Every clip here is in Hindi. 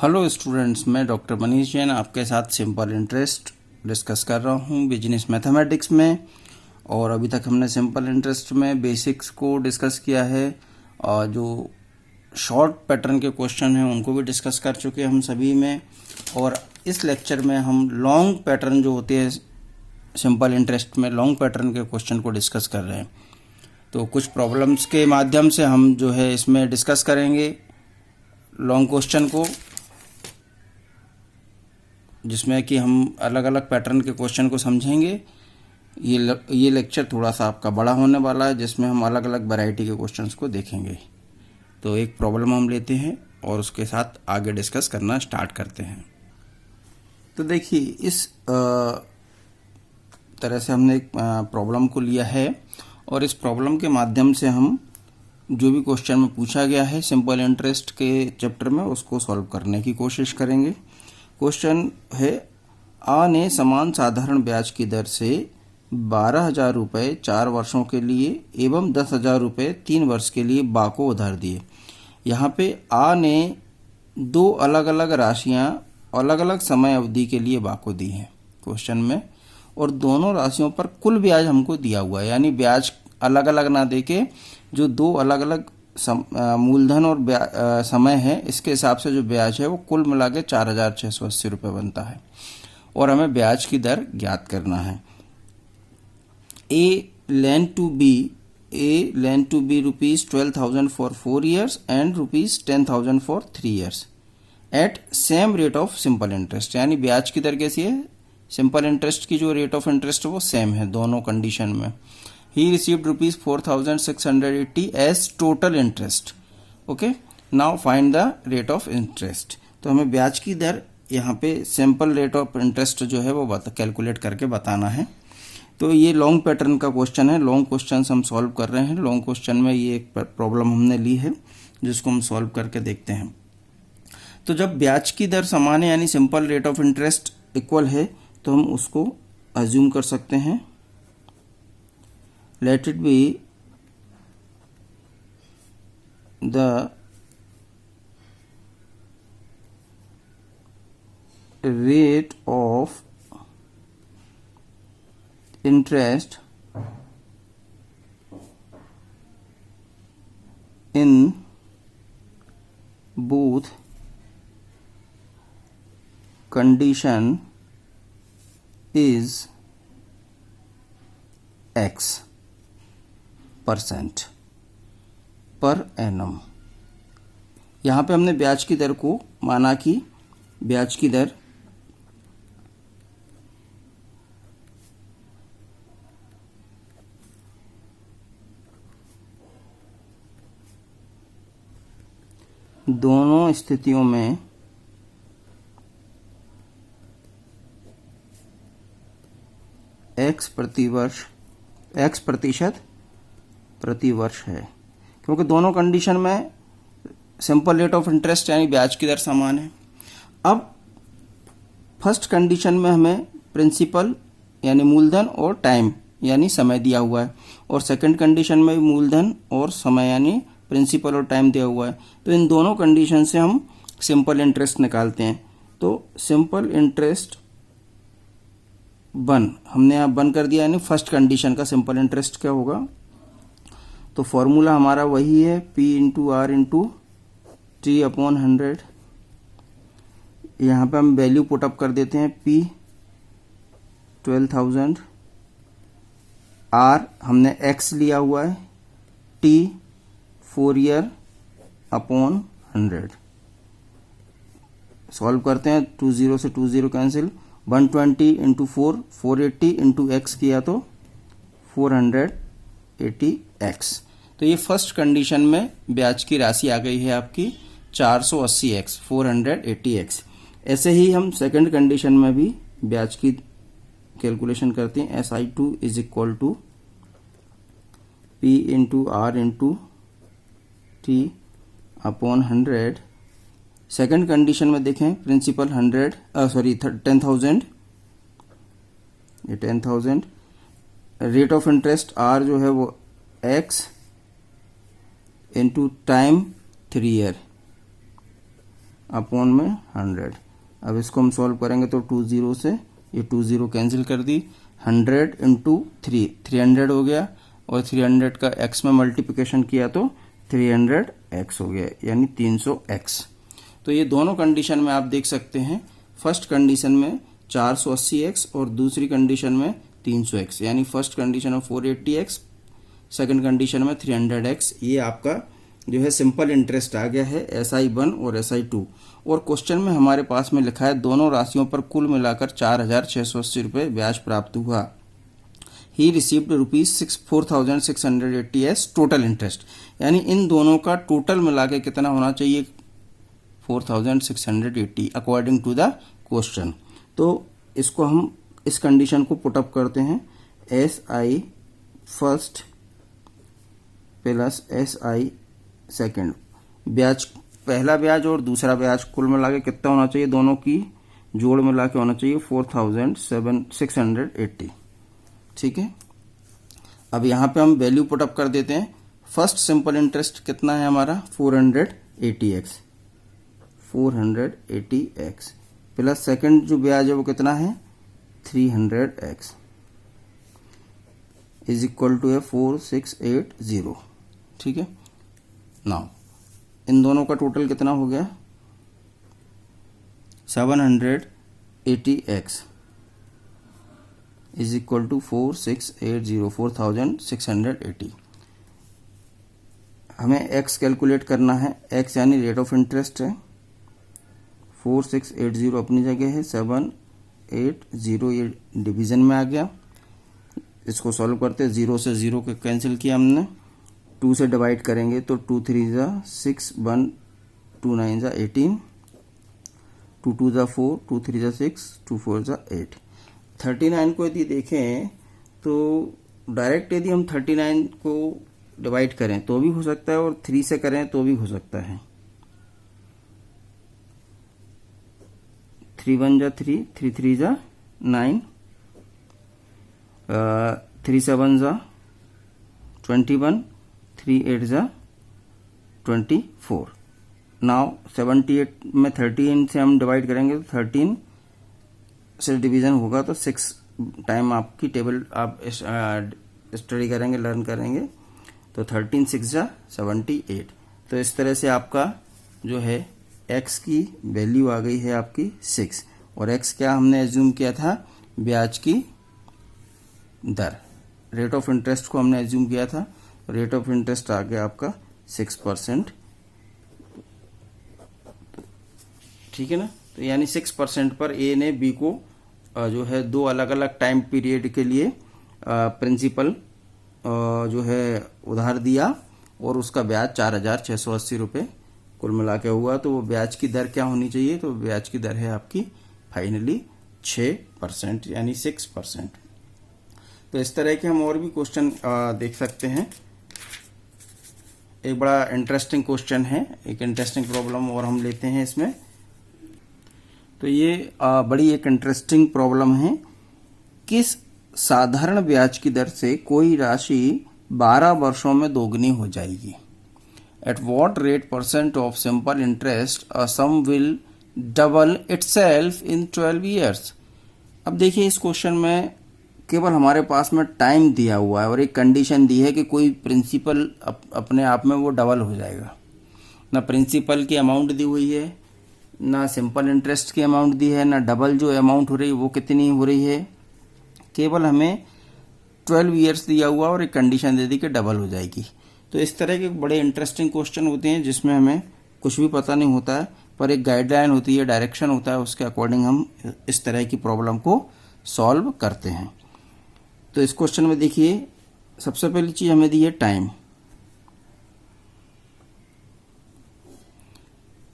हेलो स्टूडेंट्स, मैं डॉक्टर मनीष जैन आपके साथ सिंपल इंटरेस्ट डिस्कस कर रहा हूँ बिजनेस मैथमेटिक्स में। और अभी तक हमने सिंपल इंटरेस्ट में बेसिक्स को डिस्कस किया है और जो शॉर्ट पैटर्न के क्वेश्चन हैं उनको भी डिस्कस कर चुके हैं हम सभी में। और इस लेक्चर में हम लॉन्ग पैटर्न जो होते हैं सिंपल इंटरेस्ट में, लॉन्ग पैटर्न के क्वेश्चन को डिस्कस कर रहे हैं। तो कुछ प्रॉब्लम्स के माध्यम से हम जो है इसमें डिस्कस करेंगे लॉन्ग क्वेश्चन को, जिसमें कि हम अलग अलग पैटर्न के क्वेश्चन को समझेंगे। ये लेक्चर थोड़ा सा आपका बड़ा होने वाला है, जिसमें हम अलग अलग वैरायटी के क्वेश्चंस को देखेंगे। तो एक प्रॉब्लम हम लेते हैं और उसके साथ आगे डिस्कस करना स्टार्ट करते हैं। तो देखिए, इस तरह से हमने एक प्रॉब्लम को लिया है और इस प्रॉब्लम के माध्यम से हम जो भी क्वेश्चन में पूछा गया है सिंपल इंटरेस्ट के चैप्टर में उसको सॉल्व करने की कोशिश करेंगे। क्वेश्चन है, आ ने समान साधारण ब्याज की दर से 12,000 रुपये 4 वर्षों के लिए एवं 10,000 रुपये 3 वर्ष के लिए बा को उधार दिए। यहाँ पे आ ने दो अलग अलग राशियाँ अलग अलग समय अवधि के लिए बा को दी हैं क्वेश्चन में, और दोनों राशियों पर कुल ब्याज हमको दिया हुआ है। यानी ब्याज अलग अलग ना देके जो दो अलग अलग मूलधन और समय है, इसके हिसाब से जो ब्याज है वो कुल मिला के 4,680 रुपये बनता है और हमें ब्याज की दर ज्ञात करना है। ए lend to B rupees 12,000 for 4 years and rupees 10,000 for 3 years at same rate of simple interest। यानी ब्याज की दर कैसी है, सिंपल इंटरेस्ट की जो रेट ऑफ इंटरेस्ट है वो सेम है दोनों कंडीशन में। He received rupees 4,680 as total interest. Okay, now find the rate of interest। तो हमें ब्याज की दर यहाँ पे सिंपल रेट ऑफ इंटरेस्ट जो है वो कैलकुलेट करके बताना है। तो ये लॉन्ग पैटर्न का क्वेश्चन है, लॉन्ग क्वेश्चन हम सॉल्व कर रहे हैं। लॉन्ग क्वेश्चन में ये एक प्रॉब्लम हमने ली है जिसको हम सॉल्व करके देखते हैं। तो जब ब्याज की दर समान है यानी simple rate of interest equal है तो हम उसको अज्यूम कर सकते हैं। Let it be the rate of interest in both condition is X % per annum. यहाँ पे हमने ब्याज की दर को माना कि ब्याज की दर दोनों स्थितियों में X प्रतिशत प्रति वर्ष है, क्योंकि दोनों कंडीशन में सिंपल रेट ऑफ इंटरेस्ट यानी ब्याज की दर समान है। अब फर्स्ट कंडीशन में हमें प्रिंसिपल यानी मूलधन और टाइम यानी समय दिया हुआ है, और सेकंड कंडीशन में मूलधन और समय यानी प्रिंसिपल और टाइम दिया हुआ है। तो इन दोनों कंडीशन से हम सिंपल इंटरेस्ट निकालते हैं। तो सिंपल इंटरेस्ट वन हमने यहाँ वन कर दिया, यानी फर्स्ट कंडीशन का सिंपल इंटरेस्ट क्या होगा। तो फॉर्मूला हमारा वही है, P into R into T upon 100। यहाँ पे हम वैल्यू पुटअप कर देते हैं, P 12,000, R हमने X लिया हुआ है, T 4 ईयर अपॉन 100। सॉल्व करते हैं, 20 से 20 कैंसिल, 120 इंटू 4 480 इंटू एक्स किया तो 480x। तो ये फर्स्ट कंडीशन में ब्याज की राशि आ गई है आपकी 480x 480x। ऐसे ही हम सेकंड कंडीशन में भी ब्याज की कैलकुलेशन करते हैं। SI2 is equal to P into R into T upon 100। Second condition में देखें, प्रिंसिपल 10,000, ये 10,000, रेट ऑफ इंटरेस्ट R जो है वो X into time 3 year upon में 100। अब इसको हम सॉल्व करेंगे तो 2 0 से ये 2 0 कैंसिल कर दी, 100 इंटू 3 300 हो गया, और 300 का x में मल्टीप्लिकेशन किया तो 300x हो गया, यानी 300x। तो ये दोनों कंडीशन में आप देख सकते हैं, फर्स्ट कंडीशन में 480x और दूसरी कंडीशन में 300x, यानी फर्स्ट कंडीशन में 480x, सेकंड कंडीशन में 300x। ये आपका जो है सिंपल इंटरेस्ट आ गया है SI1 और SI2। और क्वेश्चन में हमारे पास में लिखा है दोनों राशियों पर कुल मिलाकर 4,680 रुपये ब्याज प्राप्त हुआ। He received ₹4,680 S total interest, यानी इन दोनों का टोटल मिला के कितना होना चाहिए, 4,680 अकॉर्डिंग टू द क्वेश्चन। तो इसको हम इस कंडीशन को पुटअप करते हैं, SI first plus SI second, ब्याज पहला ब्याज और दूसरा ब्याज कुल मिला के कितना होना चाहिए, दोनों की जोड़ मिला के होना चाहिए 4,680। ठीक है, अब यहाँ पे हम वैल्यू पुटअप कर देते हैं। फर्स्ट सिंपल इंटरेस्ट कितना है हमारा 480x प्लस सेकंड जो ब्याज है वो कितना है 300x इज इक्वल टू है 4680। ठीक है, नाउ इन दोनों का टोटल कितना हो गया 780x इज इक्वल टू 4680। हमें x कैलकुलेट करना है, x यानी रेट ऑफ इंटरेस्ट है, 4680 अपनी जगह है, 780 ये डिवीजन में आ गया। इसको सॉल्व करते, 0 से 0 के कैंसिल किया हमने, 2 से डिवाइड करेंगे तो 2 3 जा 6, 1 2 9 जा 18, 2 2 जा 4, 2 3 जा 6, 2 4 जा 8। 39 को यदि देखें तो डायरेक्ट यदि हम 39 को डिवाइड करें तो भी हो सकता है, और 3 से करें तो भी हो सकता है। 3 1 जा 3, 3 3 जा 9, 3 7 जा 21, 3 8 जा 24। नाउ 78 में 13 से हम डिवाइड करेंगे तो 13 से डिवीजन होगा तो 6 टाइम आपकी टेबल आप स्टडी करेंगे, लर्न करेंगे तो 13 6 जा 78। तो इस तरह से आपका जो है x की वैल्यू आ गई है आपकी 6, और x क्या हमने एज्यूम किया था, ब्याज की दर, रेट ऑफ इंटरेस्ट को हमने एज्यूम किया था, रेट ऑफ इंटरेस्ट आ गया आपका 6%। ठीक है ना, तो यानी 6% पर ए ने बी को जो है दो अलग अलग टाइम पीरियड के लिए प्रिंसिपल जो है उधार दिया, और उसका ब्याज 4,680 रुपये कुल मिला के हुआ। तो वो ब्याज की दर क्या होनी चाहिए, तो ब्याज की दर है आपकी फाइनली 6%, यानी 6%। तो इस तरह के हम और भी क्वेश्चन देख सकते हैं। एक बड़ा इंटरेस्टिंग क्वेश्चन है, एक इंटरेस्टिंग प्रॉब्लम और हम लेते हैं इसमें। तो ये बड़ी एक इंटरेस्टिंग प्रॉब्लम है, किस साधारण ब्याज की दर से कोई राशि 12 वर्षों में दोगुनी हो जाएगी। At what rate % of simple interest a sum will double itself in 12 years. अब देखिए इस क्वेश्चन में केवल हमारे पास में टाइम दिया हुआ है और एक कंडीशन दी है कि कोई प्रिंसिपल अपने आप में वो डबल हो जाएगा। ना प्रिंसिपल की अमाउंट दी हुई है, ना सिंपल इंटरेस्ट की अमाउंट दी है, ना डबल जो अमाउंट हो रही है वो कितनी हो रही है, केवल हमें 12 ईयर्स दिया हुआ और एक कंडीशन दे दी कि डबल हो जाएगी। तो इस तरह के बड़े इंटरेस्टिंग क्वेश्चन होते हैं जिसमें हमें कुछ भी पता नहीं होता है, पर एक गाइडलाइन होती है, डायरेक्शन होता है, उसके अकॉर्डिंग हम इस तरह की प्रॉब्लम को सॉल्व करते हैं। तो इस क्वेश्चन में देखिए सबसे पहली चीज हमें दी है time.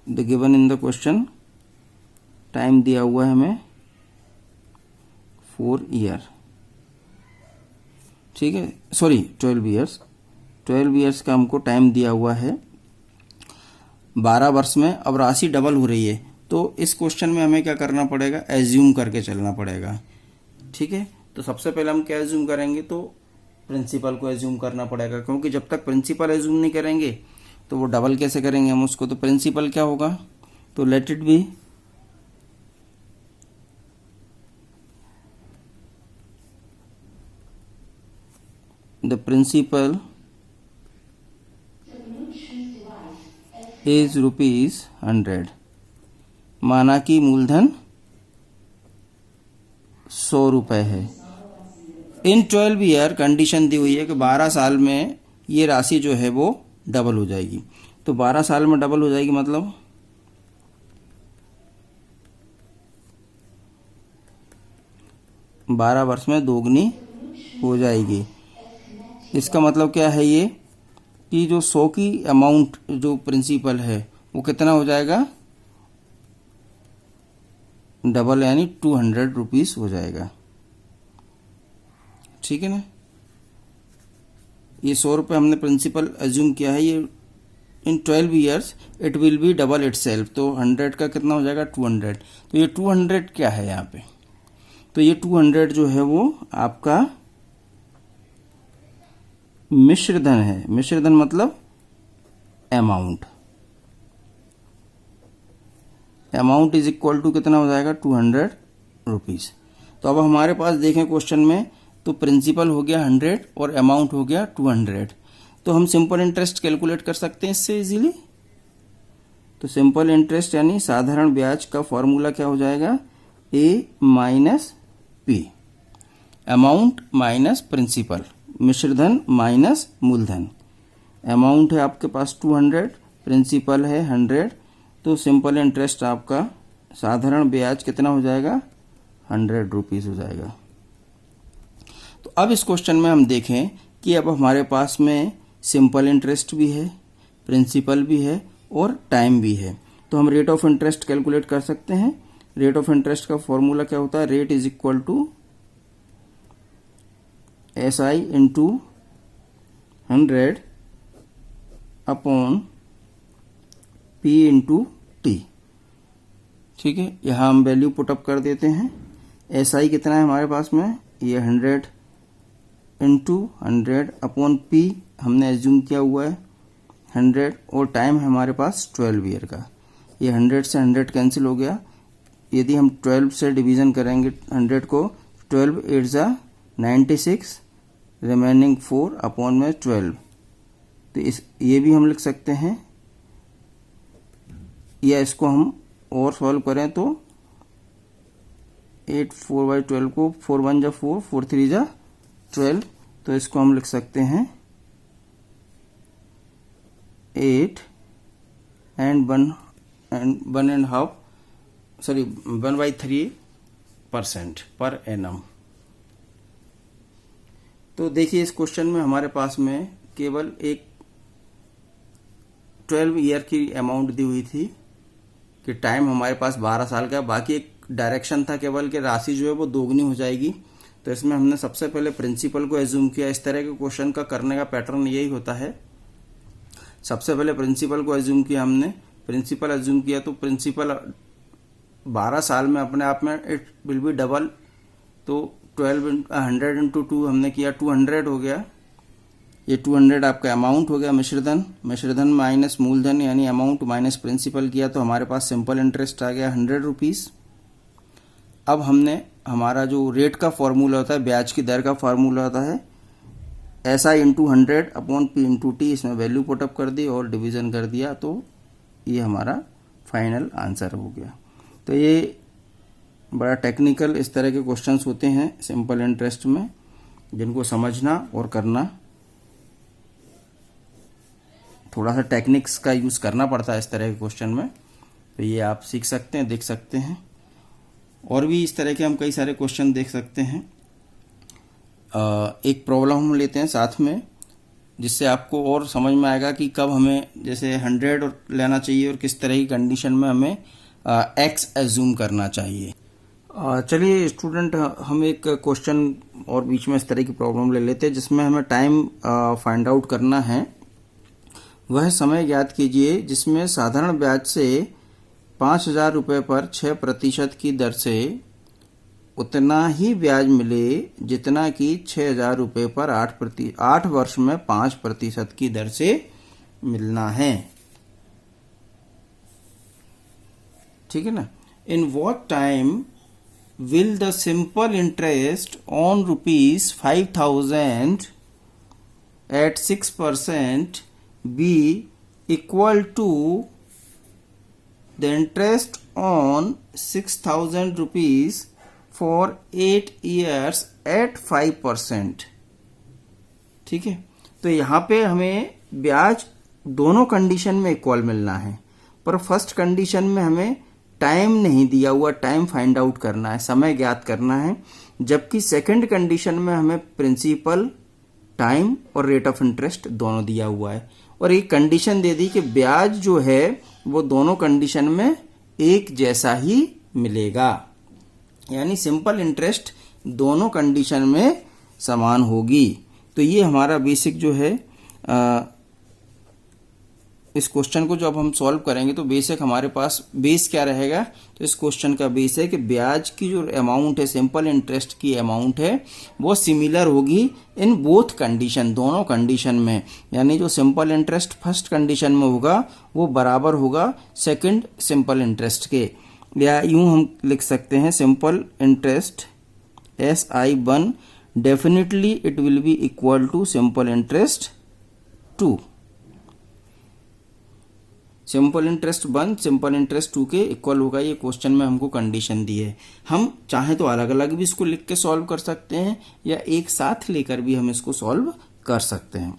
The given in the question time दिया हुआ है हमें 4 ईयर, ठीक है, सॉरी 12 ईयर्स। 12 ईयर्स का हमको टाइम दिया हुआ है 12 वर्ष में। अब राशि डबल हो रही है तो इस क्वेश्चन में हमें क्या करना पड़ेगा, एज्यूम करके चलना पड़ेगा। ठीक है, तो सबसे पहले हम क्या एज्यूम करेंगे, तो प्रिंसिपल को एज्यूम करना पड़ेगा, क्योंकि जब तक प्रिंसिपल एज्यूम नहीं करेंगे तो वो डबल कैसे करेंगे हम उसको। तो प्रिंसिपल क्या होगा, तो let it be the principal is ₹100। माना कि मूलधन 100 रुपए है। इन 12 ईयर कंडीशन दी हुई है कि 12 साल में ये राशि जो है वो डबल हो जाएगी। तो 12 साल में डबल हो जाएगी मतलब 12 वर्ष में दोगुनी हो जाएगी। इसका मतलब क्या है ये कि जो 100 की अमाउंट जो प्रिंसिपल है वो कितना हो जाएगा, डबल यानी 200 रुपीस हो जाएगा। ठीक है ना। ये 100 रुपये हमने प्रिंसिपल एज्यूम किया है, ये इन 12 years it will B double itself. तो 100 का कितना हो जाएगा, 200। तो ये 200 क्या है यहाँ पे, तो ये 200 जो है वो आपका मिश्रधन है। मिश्रधन मतलब amount. Amount is equal to कितना हो जाएगा, 200 रुपीज। तो अब हमारे पास देखें क्वेश्चन में, तो प्रिंसिपल हो गया 100 और अमाउंट हो गया 200। तो हम सिंपल इंटरेस्ट कैलकुलेट कर सकते हैं इससे इजीली। तो सिंपल इंटरेस्ट यानी साधारण ब्याज का फॉर्मूला क्या हो जाएगा, A minus P, amount minus principal, मिश्रधन माइनस मूलधन। अमाउंट है आपके पास 200, प्रिंसिपल है 100, तो सिंपल इंटरेस्ट आपका साधारण ब्याज कितना हो जाएगा, 100 रुपीज हो जाएगा। तो अब इस क्वेश्चन में हम देखें कि अब हमारे पास में सिंपल इंटरेस्ट भी है, प्रिंसिपल भी है और टाइम भी है। तो हम रेट ऑफ इंटरेस्ट कैलकुलेट कर सकते हैं। रेट ऑफ इंटरेस्ट का फॉर्मूला क्या होता है, rate is equal to SI into 100 upon P into T। ठीक है, यहां हम वैल्यू पुटअप कर देते हैं। SI कितना है हमारे पास में, ये 100 इंटू 100 अपॉन P हमने एज्यूम किया हुआ है 100, और टाइम है हमारे पास 12 ईयर का। ये 100 से 100 कैंसिल हो गया। यदि हम 12 से डिवीजन करेंगे 100 को, 12 8 जा 96, रिमेनिंग 4 अपॉन में 12। तो ये भी हम लिख सकते हैं, या इसको हम और सॉल्व करें तो 8 4/12 को 4 1 जा 4, 4 3 जा 12, तो इसको हम लिख सकते हैं 8 and 1.5% पर एनम। तो देखिए इस क्वेश्चन में हमारे पास में केवल एक 12 ईयर की अमाउंट दी हुई थी कि टाइम हमारे पास 12 साल का, बाकी एक डायरेक्शन था केवल कि राशि जो है वो दोगुनी हो जाएगी। तो इसमें हमने सबसे पहले प्रिंसिपल को एज्यूम किया। इस तरह के क्वेश्चन का करने का पैटर्न यही होता है, सबसे पहले प्रिंसिपल को एज्यूम किया हमने। प्रिंसिपल एज्यूम किया तो प्रिंसिपल 12 साल में अपने आप में इट विल बी डबल। तो 100 इंटू 2 हमने किया, 200 हो गया। ये 200 आपका अमाउंट हो गया, मिश्रधन। मिश्रधन माइनस मूलधन यानी अमाउंट माइनस प्रिंसिपल किया तो हमारे पास सिंपल इंटरेस्ट आ गया 100 रुपीज। अब हमने हमारा जो रेट का फॉर्मूला होता है, ब्याज की दर का फॉर्मूला होता है, SI into 100 upon P into T, इसमें वैल्यू पुटअप कर दी और डिवीजन कर दिया, तो ये हमारा फाइनल आंसर हो गया। तो ये बड़ा टेक्निकल इस तरह के क्वेश्चंस होते हैं सिंपल इंटरेस्ट में, जिनको समझना और करना थोड़ा सा टेक्निक्स का यूज करना पड़ता है इस तरह के क्वेश्चन में। तो ये आप सीख सकते हैं, देख सकते हैं। और भी इस तरह के हम कई सारे क्वेश्चन देख सकते हैं। एक प्रॉब्लम हम लेते हैं साथ में, जिससे आपको और समझ में आएगा कि कब हमें जैसे 100 लेना चाहिए और किस तरह की कंडीशन में हमें X एज्यूम करना चाहिए। चलिए स्टूडेंट, हम एक क्वेश्चन और बीच में इस तरह की प्रॉब्लम ले लेते हैं जिसमें हमें टाइम फाइंड आउट करना है। वह समय ज्ञात कीजिए जिसमें साधारण ब्याज से 5,000 रुपये पर 6% की दर से उतना ही ब्याज मिले जितना कि 6,000 रुपये पर 8 वर्ष में 5% की दर से मिलना है। ठीक है ना। In what time will the simple interest on ₹5,000 at 6% be equal to the interest on 6,000 rupees for 8 years at 5%। ठीक है, तो यहाँ पे हमें ब्याज दोनों कंडीशन में इक्वल मिलना है, पर फर्स्ट कंडीशन में हमें टाइम नहीं दिया हुआ, टाइम फाइंड आउट करना है, समय ज्ञात करना है, जबकि सेकंड कंडीशन में हमें प्रिंसिपल, टाइम और रेट ऑफ इंटरेस्ट दोनों दिया हुआ है। और एक कंडीशन दे दी कि ब्याज जो है वो दोनों कंडीशन में एक जैसा ही मिलेगा, यानी सिंपल इंटरेस्ट दोनों कंडीशन में समान होगी। तो ये हमारा बेसिक जो है इस क्वेश्चन को जब हम सॉल्व करेंगे तो बेसिक हमारे पास बेस क्या रहेगा, तो इस क्वेश्चन का बेस है कि ब्याज की जो अमाउंट है, सिंपल इंटरेस्ट की अमाउंट है, वो सिमिलर होगी इन बोथ कंडीशन, दोनों कंडीशन में। यानी जो सिंपल इंटरेस्ट फर्स्ट कंडीशन में होगा वो बराबर होगा सेकंड सिंपल इंटरेस्ट के, या यूं हम लिख सकते हैं simple interest SI1 definitely it will be equal to simple interest 2। Simple interest 1 simple interest 2 के इक्वल होगा, ये क्वेश्चन में हमको कंडीशन दी है। हम चाहे तो अलग अलग भी इसको लिख के सॉल्व कर सकते हैं, या एक साथ लेकर भी हम इसको सॉल्व कर सकते हैं।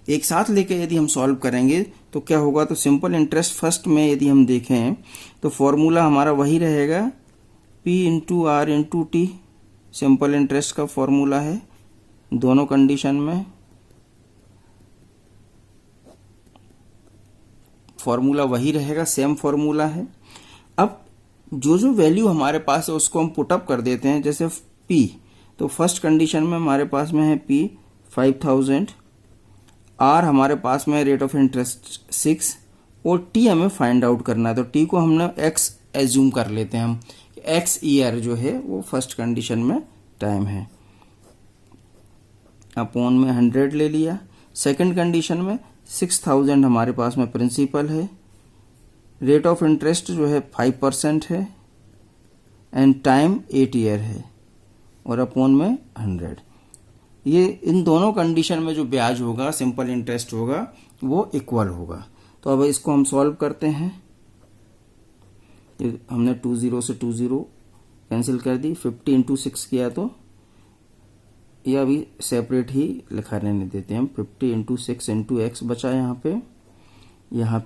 एक साथ लेकर यदि हम सॉल्व करेंगे तो क्या होगा, तो सिंपल इंटरेस्ट फर्स्ट में यदि हम देखें तो फॉर्मूला हमारा वही रहेगा, P into R into T, simple interest का फॉर्मूला है दोनों कंडीशन में। फॉर्मूला वही रहेगा, सेम फॉर्मूला है। अब जो जो वैल्यू हमारे पास है उसको हम पुटअप कर देते हैं। जैसे P, तो फर्स्ट कंडीशन में हमारे पास में है P 5,000, R हमारे पास में है रेट ऑफ इंटरेस्ट 6, और T हमें फाइंड आउट करना है। तो T को हमने X एज्यूम कर लेते हैं हम, X ईयर जो है वो फर्स्ट कंडीशन में टाइम है, अपॉन में 100 ले लिया। सेकंड कंडीशन में 6,000 हमारे पास में प्रिंसिपल है, रेट ऑफ इंटरेस्ट जो है 5% है, एंड टाइम 8 ईयर है, और अपॉन में 100। ये इन दोनों कंडीशन में जो ब्याज होगा, सिंपल इंटरेस्ट होगा, वो इक्वल होगा। तो अब इसको हम सॉल्व करते हैं। हमने 20 से 20 कैंसिल कर दी, 50 इंटू 6 किया तो ये अभी सेपरेट ही लिखा रहने देते हैं हम। 50 इंटू 6 इंटू एक्स बचा यहाँ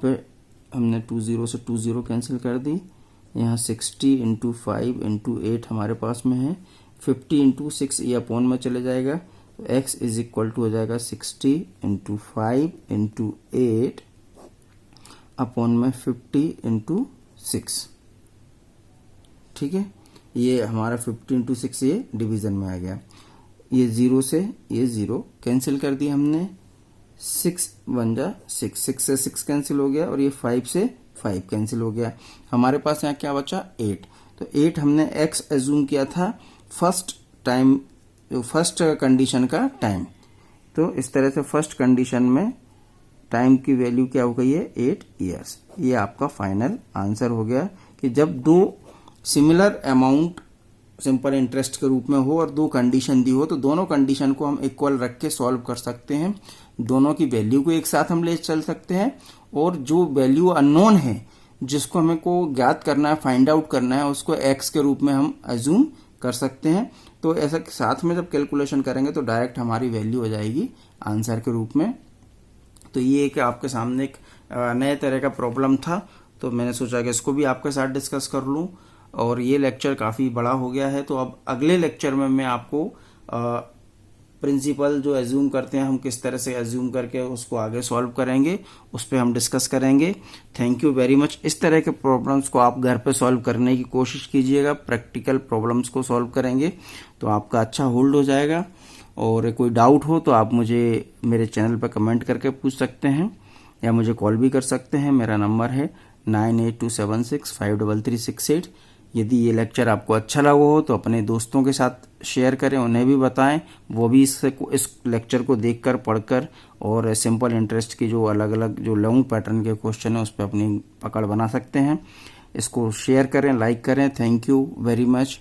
पे हमने 20 से 20 कैंसिल कर दी। यहाँ 60 इंटू 5 इंटू 8 हमारे पास में है। 50 इंटू 6 ये अपॉन में चले जाएगा, तो x इज इक्वल टू हो जाएगा 60 इंटू 5 इंटू 8 अपॉन में 50 इंटू 6। ठीक है, ये हमारा 50 इंटू 6 ये डिवीजन में आ गया। ये 0 से ये 0 कैंसिल कर दिया हमने, 6 बन जा 6, 6 से 6 कैंसिल हो गया, और ये 5 से 5 कैंसिल हो गया। हमारे पास यहाँ क्या बचा 8। तो 8 हमने x एज्यूम किया था फर्स्ट टाइम, फर्स्ट कंडीशन का टाइम। तो इस तरह से फर्स्ट कंडीशन में टाइम की वैल्यू क्या हो गई है 8 ईयर्स। ये आपका फाइनल आंसर हो गया कि जब दो सिमिलर अमाउंट सिंपल इंटरेस्ट के रूप में हो और दो कंडीशन दी हो, तो दोनों कंडीशन को हम इक्वल रख के सॉल्व कर सकते हैं। दोनों की वैल्यू को एक साथ हम ले चल सकते हैं, और जो वैल्यू अननोन है जिसको हमें को ज्ञात करना है, फाइंड आउट करना है, उसको x के रूप में हम एज्यूम कर सकते हैं। तो ऐसा साथ में जब कैलकुलेशन करेंगे तो डायरेक्ट हमारी वैल्यू हो जाएगी आंसर के रूप में। तो ये एक आपके सामने एक नए तरह का प्रॉब्लम था, तो मैंने सोचा कि इसको भी आपके साथ डिस्कस कर लूं। और ये लेक्चर काफ़ी बड़ा हो गया है, तो अब अगले लेक्चर में मैं आपको प्रिंसिपल जो एज्यूम करते हैं हम किस तरह से एज्यूम करके उसको आगे सॉल्व करेंगे, उस पर हम डिस्कस करेंगे। Thank you very much. इस तरह के प्रॉब्लम्स को आप घर पे सॉल्व करने की कोशिश कीजिएगा। प्रैक्टिकल प्रॉब्लम्स को सॉल्व करेंगे तो आपका अच्छा होल्ड हो जाएगा। और कोई डाउट हो तो आप मुझे मेरे चैनल पर कमेंट करके पूछ सकते हैं, या मुझे कॉल भी कर सकते हैं। मेरा नंबर है 9827653368। यदि ये लेक्चर आपको अच्छा लगा हो तो अपने दोस्तों के साथ शेयर करें, उन्हें भी बताएं, वो भी इस लेक्चर को देखकर पढ़कर और सिंपल इंटरेस्ट की जो अलग अलग जो लॉन्ग पैटर्न के क्वेश्चन है उस पर अपनी पकड़ बना सकते हैं। इसको शेयर करें, लाइक करें। Thank you very much.